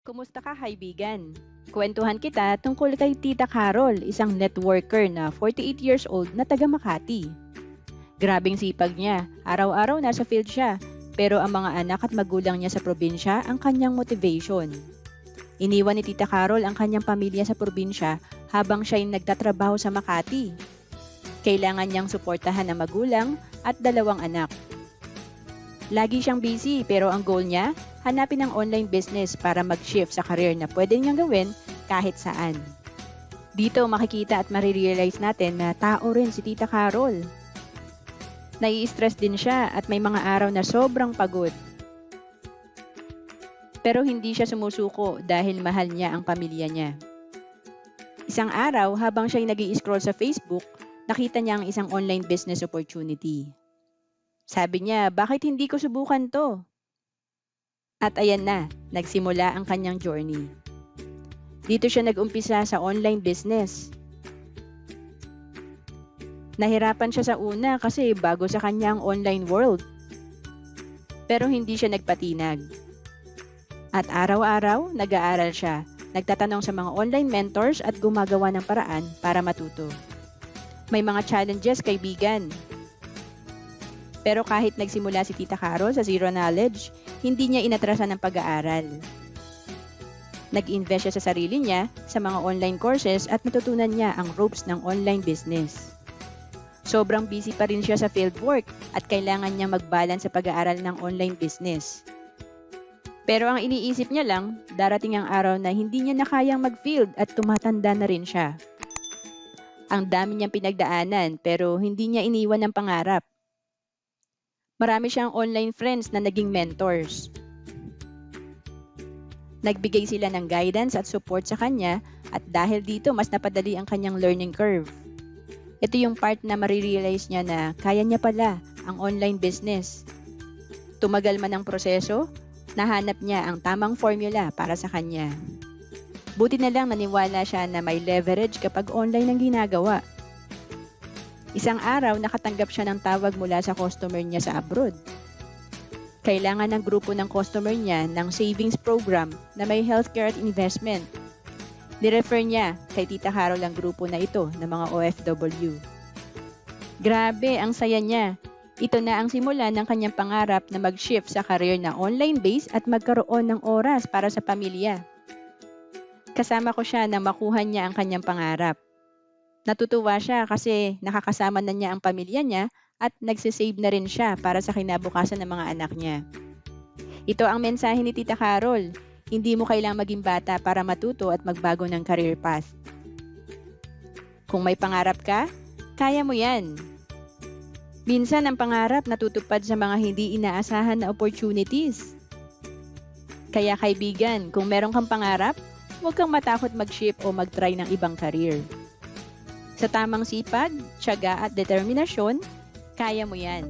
Kumusta ka, kaibigan? Kwentuhan kita tungkol kay Tita Carol, isang networker na 48 years old na taga Makati. Grabing sipag niya, araw-araw nasa field siya, pero ang mga anak at magulang niya sa probinsya ang kanyang motivation. Iniwan ni Tita Carol ang kanyang pamilya sa probinsya habang siya'y nagtatrabaho sa Makati. Kailangan niyang suportahan ang magulang at dalawang anak. Lagi siyang busy pero ang goal niya, hanapin ang online business para mag-shift sa career na pwede niyang gawin kahit saan. Dito makikita at marirealize natin na tao rin si Tita Carol. Nai-stress din siya at may mga araw na sobrang pagod. Pero hindi siya sumusuko dahil mahal niya ang pamilya niya. Isang araw habang siya'y nag-i-scroll sa Facebook, nakita niya ang isang online business opportunity. Sabi niya, bakit hindi ko subukan to? At ayan na, nagsimula ang kanyang journey. Dito siya nag-umpisa sa online business. Nahirapan siya sa una kasi bago sa kanyang online world. Pero hindi siya nagpatinag. At araw-araw, nag-aaral siya, nagtatanong sa mga online mentors at gumagawa ng paraan para matuto. May mga challenges, kaibigan. Pero kahit nagsimula si Tita Carol sa zero knowledge, hindi niya inatrasan ng pag-aaral. Nag-invest siya sa sarili niya sa mga online courses at natutunan niya ang ropes ng online business. Sobrang busy pa rin siya sa fieldwork at kailangan niya mag-balance sa pag-aaral ng online business. Pero ang iniisip niya lang, darating ang araw na hindi niya na kayang mag-field at tumatanda na rin siya. Ang dami niyang pinagdaanan pero hindi niya iniwan ang pangarap. Marami siyang online friends na naging mentors. Nagbigay sila ng guidance at support sa kanya at dahil dito mas napadali ang kanyang learning curve. Ito yung part na marirealize niya na kaya niya pala ang online business. Tumagal man ang proseso, nahanap niya ang tamang formula para sa kanya. Buti na lang naniwala siya na may leverage kapag online ang ginagawa. Isang araw, nakatanggap siya ng tawag mula sa customer niya sa abroad. Kailangan ng grupo ng customer niya ng savings program na may healthcare at investment. Nirefer niya kay Tita Carol ang grupo na ito ng mga OFW. Grabe, ang saya niya. Ito na ang simula ng kanyang pangarap na mag-shift sa career na online-based at magkaroon ng oras para sa pamilya. Kasama ko siya na makuha niya ang kanyang pangarap. Natutuwa siya kasi nakakasama na niya ang pamilya niya at nagsisave na rin siya para sa kinabukasan ng mga anak niya. Ito ang mensahe ni Tita Carol, hindi mo kailangang maging bata para matuto at magbago ng career path. Kung may pangarap ka, kaya mo yan. Minsan ang pangarap natutupad sa mga hindi inaasahan na opportunities. Kaya kaibigan, kung meron kang pangarap, huwag kang matakot mag-shift o mag-try ng ibang career. Sa tamang sipag, tiyaga at determinasyon, kaya mo yan.